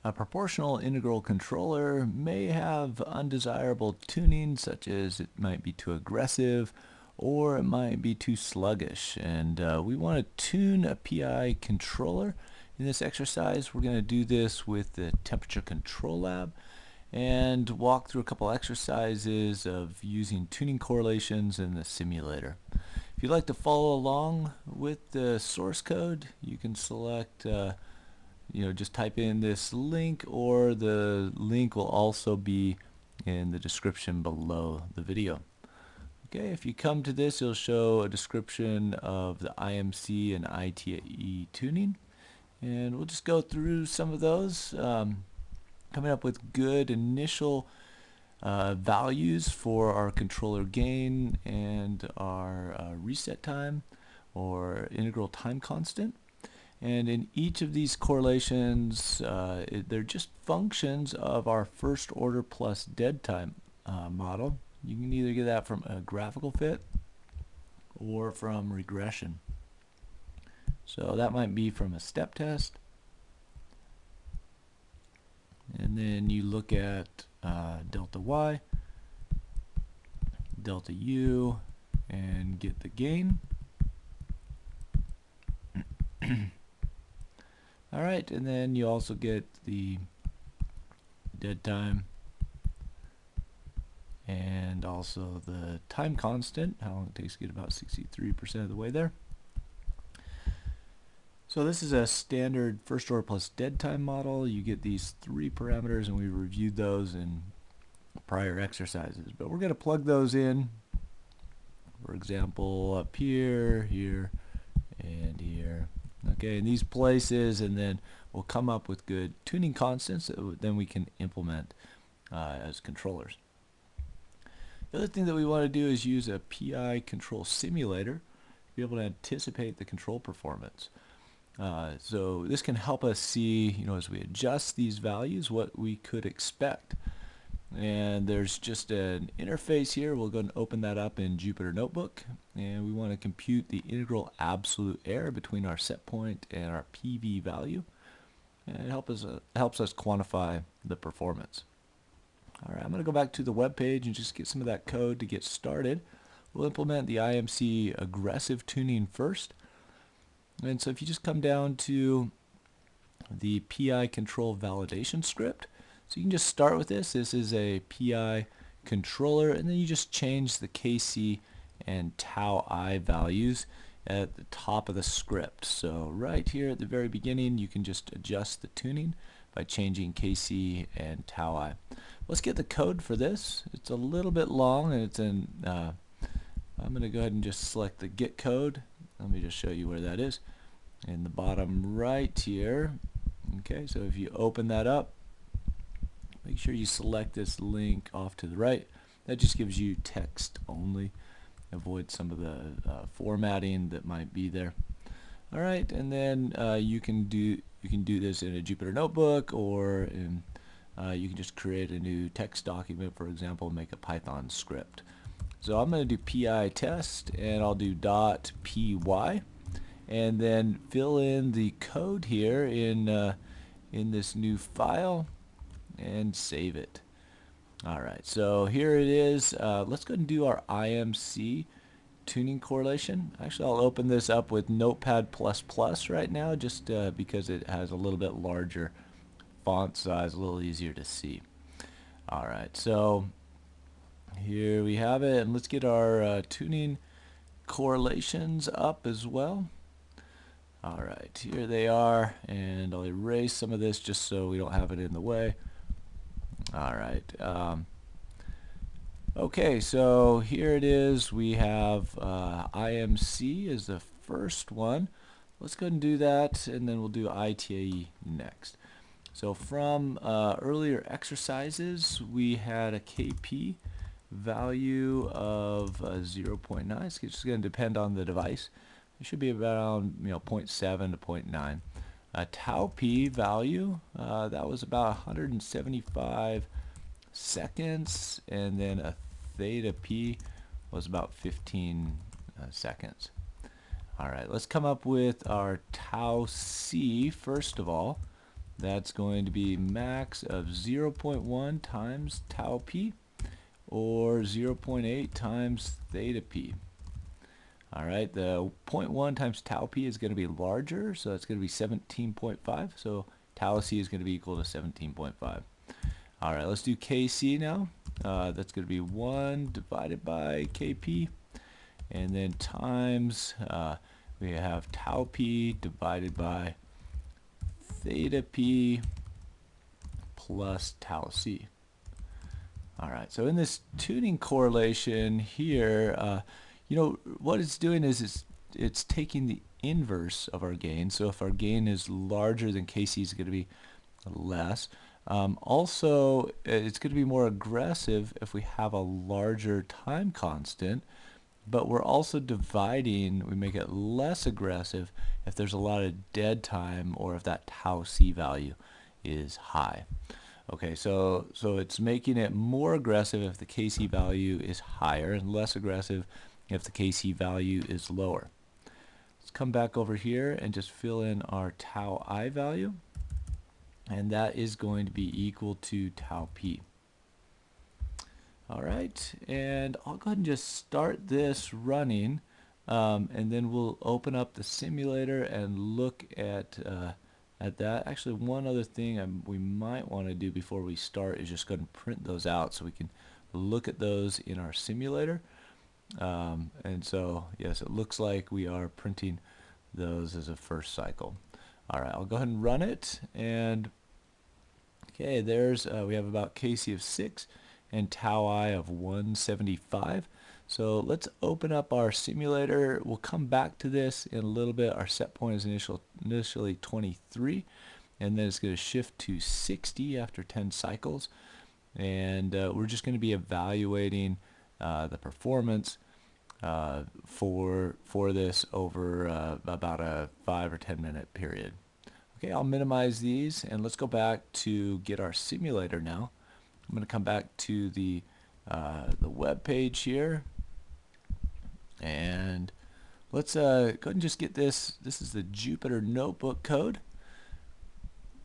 A proportional integral controller may have undesirable tuning, such as it might be too aggressive or it might be too sluggish. And we want to tune a PI controller. In this exercise, we're going to do this with the temperature control lab and walk through a couple exercises of using tuning correlations in the simulator. If you'd like to follow along with the source code, you can select just type in this link, or the link will also be in the description below the video. Okay, if you come to this, it'll show a description of the IMC and ITAE tuning, and we'll just go through some of those, coming up with good initial values for our controller gain and our reset time or integral time constant. And in each of these correlations, they're just functions of our first order plus dead time model. You can either get that from a graphical fit or from regression. So that might be from a step test. And then you look at delta y, delta u, and get the gain. Alright, and then you also get the dead time and also the time constant, how long it takes to get about 63% of the way there. So this is a standard first order plus dead time model. You get these three parameters, and we reviewed those in prior exercises. But we're going to plug those in, for example, up here, here, and here. Okay, in these places, and then we'll come up with good tuning constants that then we can implement as controllers. The other thing that we want to do is use a PI control simulator to be able to anticipate the control performance. So this can help us see, as we adjust these values, what we could expect. And there's just an interface here. We'll go and open that up in Jupyter Notebook, and we want to compute the integral absolute error between our set point and our PV value, and it helps us quantify the performance. Alright, I'm going to go back to the web page and just get some of that code to get started. We'll implement the IMC aggressive tuning first. And so if you just come down to the PI control validation script, so you can just start with this. This is a PI controller, and then you just change the kc and tau I values at the top of the script. So right here at the very beginning, you can just adjust the tuning by changing kc and tau I. Let's get the code for this. It's a little bit long, and it's in I'm going to go ahead and just select the get code. Let me just show you where that is in the bottom right here. Okay, so if you open that up, make sure you select this link off to the right. That just gives you text only. Avoid some of the formatting that might be there. All right, and then you can do this in a Jupyter Notebook, or in you can just create a new text document, for example, make a Python script. So I'm going to do PI test, and I'll do .py, and then fill in the code here in this new file and save it. Alright, so here it is. Let's go ahead and do our IMC tuning correlation. Actually, I'll open this up with Notepad++ right now, just because it has a little bit larger font size, a little easier to see. Alright, so here we have it, and let's get our tuning correlations up as well. Alright, here they are, and I'll erase some of this just so we don't have it in the way. Alright, okay, so here it is. We have IMC as the first one. Let's go ahead and do that, and then we'll do ITAE next. So from earlier exercises, we had a KP value of 0.9. It's just going to depend on the device. It should be around 0.7 to 0.9. A tau p value, that was about 175 seconds, and then a theta p was about 15 seconds. Alright, let's come up with our tau c first of all. that's going to be max of 0.1 times tau p, or 0.8 times theta p. Alright, the 0.1 times tau p is going to be larger, so that's going to be 17.5, so tau c is going to be equal to 17.5. Alright, let's do kc now. That's going to be 1 divided by kp, and then times, we have tau p divided by theta p plus tau c. Alright, so in this tuning correlation here, you know, what it's doing is it's taking the inverse of our gain. So if our gain is larger, then kc is going to be less. Also, it's going to be more aggressive if we have a larger time constant, but we're also dividing, we make it less aggressive if there's a lot of dead time or if that tau c value is high. Okay, so it's making it more aggressive if the kc value is higher and less aggressive if the kc value is lower. Let's come back over here and just fill in our tau I value, and that is going to be equal to tau p. Alright, and I'll go ahead and just start this running, and then we'll open up the simulator and look at that. Actually, one other thing we might want to do before we start is just go ahead and print those out so we can look at those in our simulator. And so, yes, it looks like we are printing those as a first cycle. Alright, I'll go ahead and run it, and okay, there's, we have about kc of 6 and tau I of 175. So let's open up our simulator. We'll come back to this in a little bit. Our set point is initially 23, and then it's going to shift to 60 after 10 cycles. And we're just going to be evaluating the performance for this over about a 5 or 10 minute period. Okay, I'll minimize these, and let's go back to get our simulator now. I'm going to come back to the web page here, and let's go ahead and just get this. This is the Jupyter Notebook code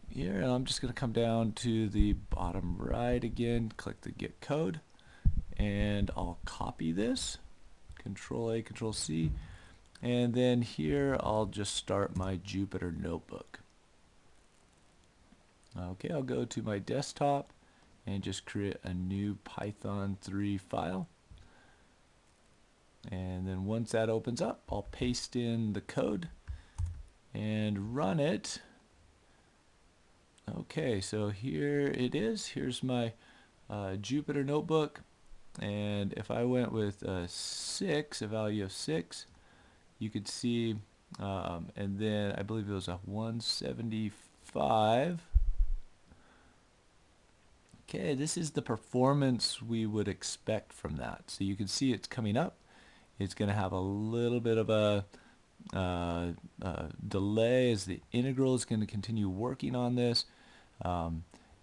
here, and I'm just going to come down to the bottom right again, click the Get Code, and I'll copy this, Control A, Control C, and then here I'll just start my Jupyter Notebook. Okay, I'll go to my desktop and just create a new Python 3 file. And then once that opens up, I'll paste in the code and run it. Okay, so here it is. Here's my Jupyter Notebook. And if I went with 6, a value of 6, you could see, and then I believe it was a 175. Okay, this is the performance we would expect from that. So you can see it's coming up. It's going to have a little bit of a delay as the integral is going to continue working on this.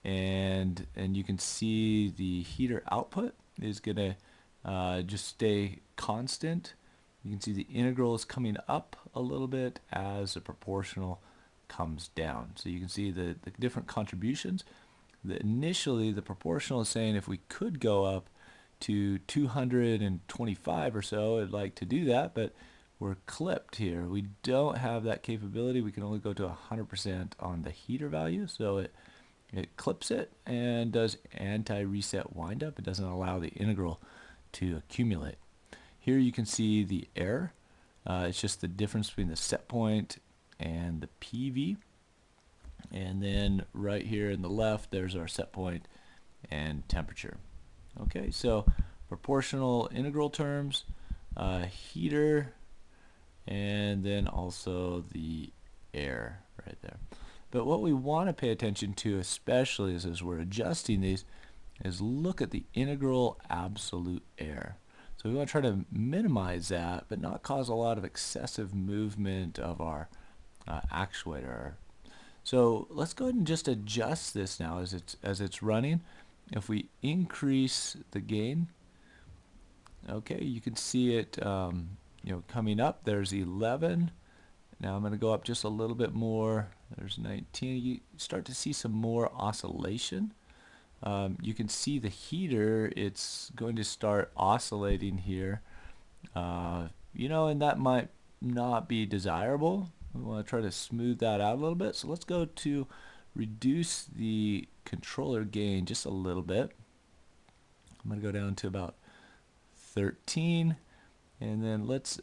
And you can see the heater output is going to just stay constant. You can see the integral is coming up a little bit as the proportional comes down. So you can see the different contributions. Initially, the proportional is saying if we could go up to 225 or so, I'd like to do that, but we're clipped here. We don't have that capability. We can only go to 100% on the heater value, so it clips it and does anti-reset windup. It doesn't allow the integral to accumulate. Here you can see the error. It's just the difference between the set point and the PV. And then right here in the left, there's our set point and temperature. Okay, so proportional integral terms, heater, and then also the air right there. But what we want to pay attention to, especially as we're adjusting these, is look at the integral absolute error. So we want to try to minimize that, but not cause a lot of excessive movement of our actuator. So let's go ahead and just adjust this now as it's running. If we increase the gain, okay, you can see it coming up. There's 11. Now I'm going to go up just a little bit more There's 19. You start to see some more oscillation. You can see the heater, it's going to start oscillating here. And that might not be desirable. We want to try to smooth that out a little bit. So let's go to reduce the controller gain just a little bit. I'm going to go down to about 13. And then let's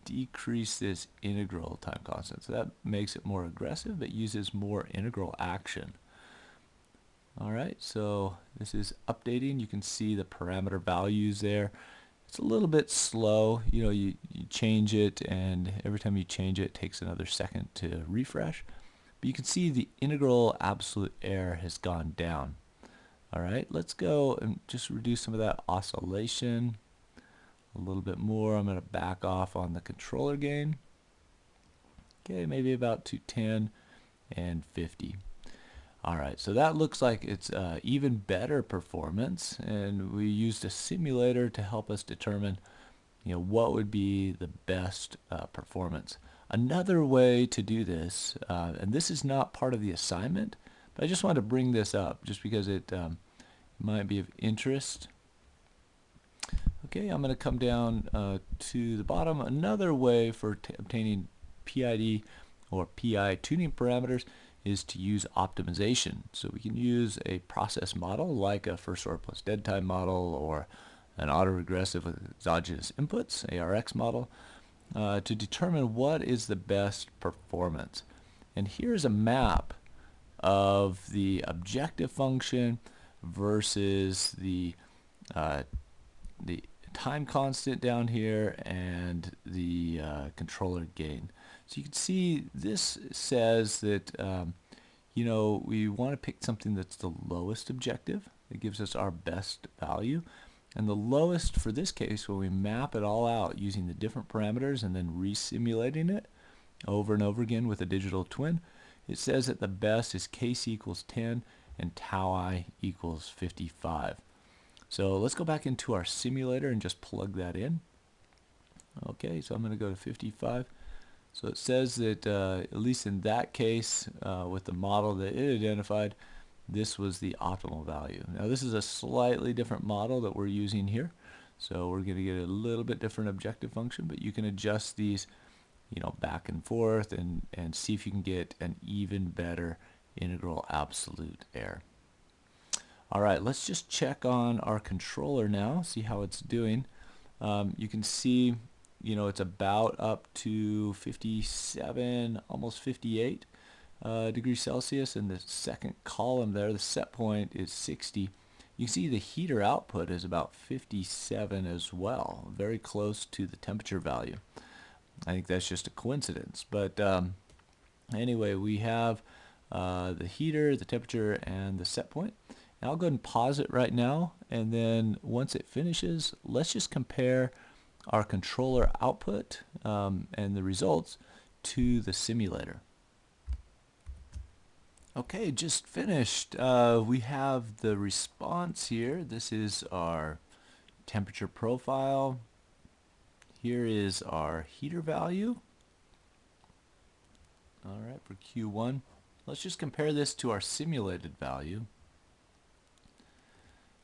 decrease this integral time constant. So that makes it more aggressive. It uses more integral action. Alright, so this is updating. You can see the parameter values there. It's a little bit slow. You change it, and every time you change it, it takes another second to refresh. But you can see the integral absolute error has gone down. Alright, let's go and just reduce some of that oscillation a little bit more. I'm going to back off on the controller gain. Okay, maybe about to 10 and 50. Alright, so that looks like it's even better performance, and we used a simulator to help us determine what would be the best performance. Another way to do this, and this is not part of the assignment, but I just wanted to bring this up just because it might be of interest. Okay, I'm going to come down to the bottom. Another way for obtaining PID or PI tuning parameters is to use optimization. So we can use a process model like a first order plus dead time model or an autoregressive with exogenous inputs, ARX model, to determine what is the best performance. And here's a map of the objective function versus the time constant down here and the controller gain. So you can see this says that we want to pick something that's the lowest objective. It gives us our best value. And the lowest for this case, when we map it all out using the different parameters and then resimulating it over and over again with a digital twin, it says that the best is kc equals 10 and tau I equals 55. So let's go back into our simulator and just plug that in. Okay, so I'm going to go to 55. So it says that at least in that case, with the model that it identified, this was the optimal value. Now this is a slightly different model that we're using here. So we're going to get a little bit different objective function, but you can adjust these back and forth and see if you can get an even better integral absolute error. Alright, let's just check on our controller now, see how it's doing. You can see it's about up to 57, almost 58 degrees Celsius, and the second column there, the set point, is 60. You can see the heater output is about 57 as well, very close to the temperature value. I think that's just a coincidence, but anyway, we have the heater, the temperature, and the set point. And I'll go ahead and pause it right now, and then once it finishes, let's just compare our controller output and the results to the simulator. Okay, just finished. We have the response here. This is our temperature profile. Here is our heater value. Alright, for Q1. Let's just compare this to our simulated value.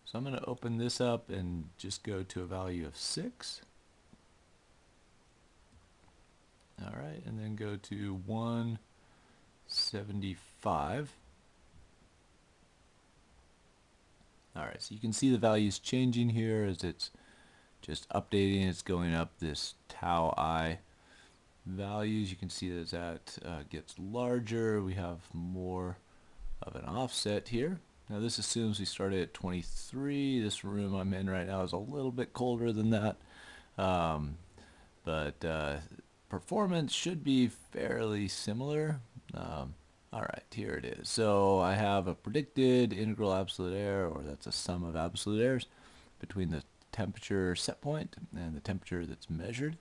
So I'm going to open this up and just go to a value of 6. Alright, and then go to 175. Alright, so you can see the values changing here as it's just updating. It's going up this tau I values. You can see as that gets larger, we have more of an offset here. Now this assumes we started at 23. This room I'm in right now is a little bit colder than that, but performance should be fairly similar. Alright, here it is. So I have a predicted integral absolute error, or that's a sum of absolute errors between the temperature set point and the temperature that's measured.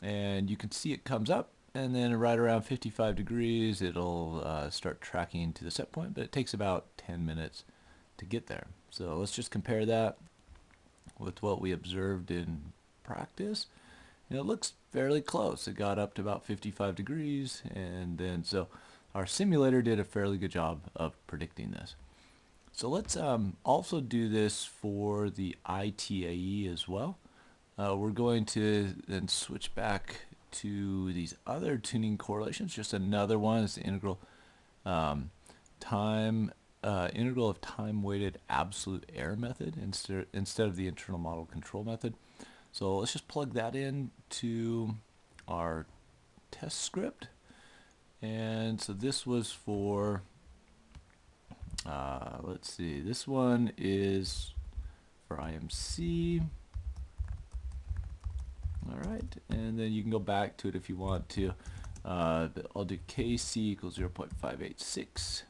And you can see it comes up, and then right around 55 degrees it'll start tracking to the set point, but it takes about 10 minutes to get there. So let's just compare that with what we observed in practice. And it looks fairly close. It got up to about 55 degrees, and then so our simulator did a fairly good job of predicting this. So let's also do this for the ITAE as well. We're going to then switch back to these other tuning correlations. Just another one is the integral integral of time-weighted absolute error method instead of the internal model control method. So let's just plug that in to our test script. And so this was for, let's see, this one is for IMC. All right, and then you can go back to it if you want to. I'll do degC equals 0.586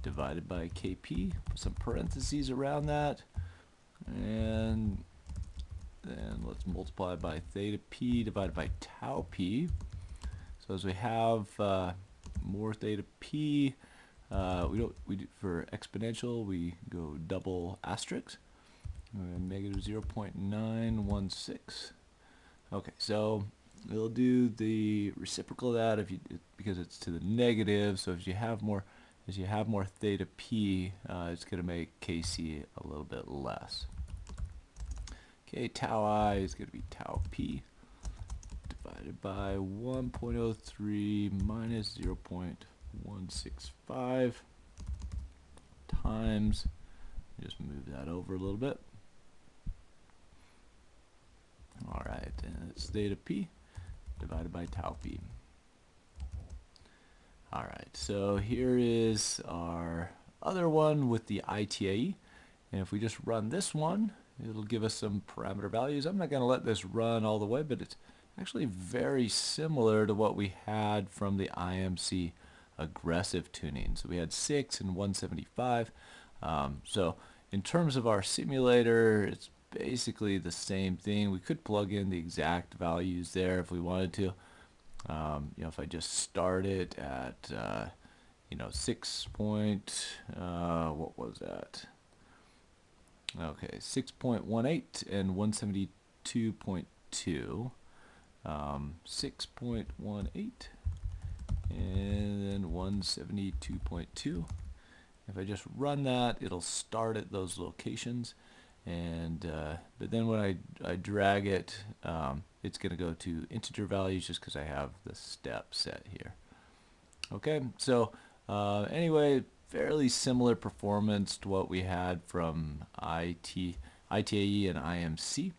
divided by Kp, put some parentheses around that, and then let's multiply by theta p divided by tau p. So as we have more theta p, we do for exponential we go double asterisk, negative 0.916. Okay, so it'll do the reciprocal of that because it's to the negative. So as you have more theta p, it's going to make Kc a little bit less. Okay, tau I is going to be tau p divided by 1.03 minus 0.165 times, just move that over a little bit. Alright, and it's theta p divided by tau p. Alright, so here is our other one with the ITAE, and if we just run this one, it'll give us some parameter values. I'm not going to let this run all the way, but it's actually very similar to what we had from the IMC aggressive tuning. So we had 6 and 175. So in terms of our simulator, it's basically the same thing. We could plug in the exact values there if we wanted to. If I just start it at 6 point, what was that? Okay, 6.18 and 172.2. 6.18 and then 172.2. If I just run that, it'll start at those locations, and but then when I drag it, it's going to go to integer values just because I have the step set here. Okay, so anyway, fairly similar performance to what we had from ITAE and IMC.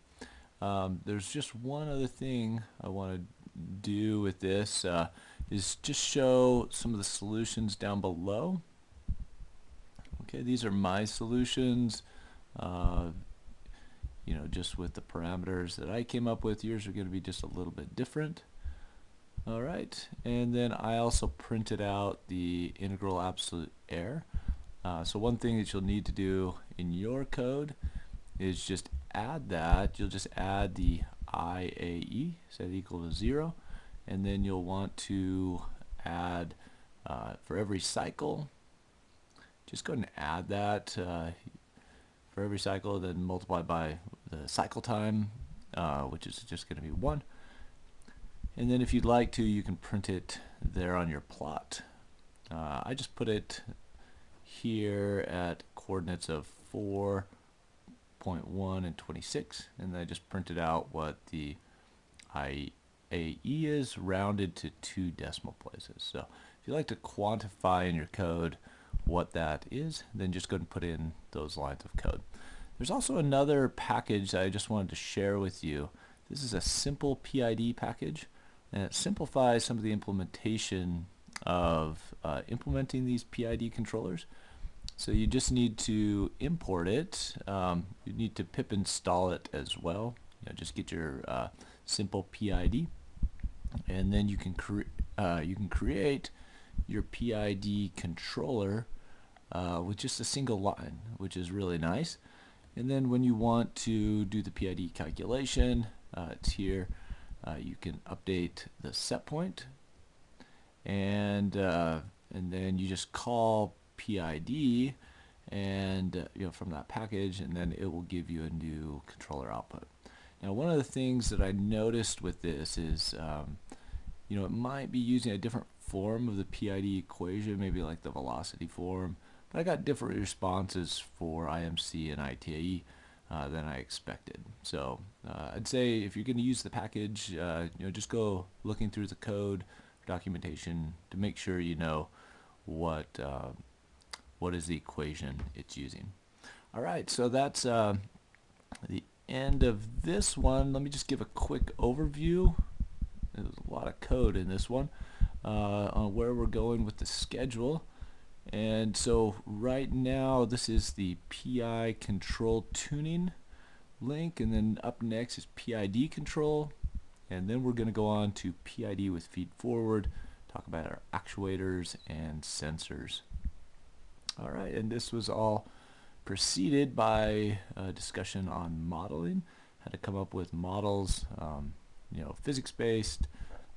There's just one other thing I want to do with this, is just show some of the solutions down below. Okay, these are my solutions, just with the parameters that I came up with. Yours are going to be just a little bit different. Alright, and then I also printed out the integral absolute error. So one thing that you'll need to do in your code is just add that. You'll just add the IAE, set it equal to 0, and then you'll want to add for every cycle, just go ahead and add that for every cycle, then multiply by the cycle time, which is just going to be 1. And then if you'd like to, you can print it there on your plot. I just put it here at coordinates of 4.1 and 26, and then I just printed out what the IAE is, rounded to 2 decimal places. So if you like to quantify in your code what that is, then just go ahead and put in those lines of code. There's also another package that I just wanted to share with you. This is a simple PID package, and it simplifies some of the implementation of implementing these PID controllers. So you just need to import it. You need to pip install it as well. Just get your simple PID, and then you can create your PID controller with just a single line, which is really nice. And then when you want to do the PID calculation, it's here. You can update the set point, and then you just call PID and from that package, and then it will give you a new controller output. Now, one of the things that I noticed with this is it might be using a different form of the PID equation, maybe like the velocity form, but I got different responses for IMC and ITAE than I expected. So I'd say if you're going to use the package, just go looking through the code documentation to make sure you know what is the equation it's using. All right, so that's the end of this one. Let me just give a quick overview. There's a lot of code in this one on where we're going with the schedule. And so right now this is the PI control tuning link, and then up next is PID control, and then we're going to go on to PID with feed forward, talk about our actuators and sensors. All right, and this was all preceded by a discussion on modeling, how to come up with models, physics-based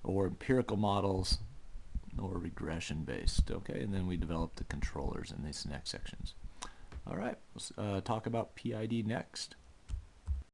or empirical models or regression-based. Okay, and then we developed the controllers in these next sections. All right, let's talk about PID next.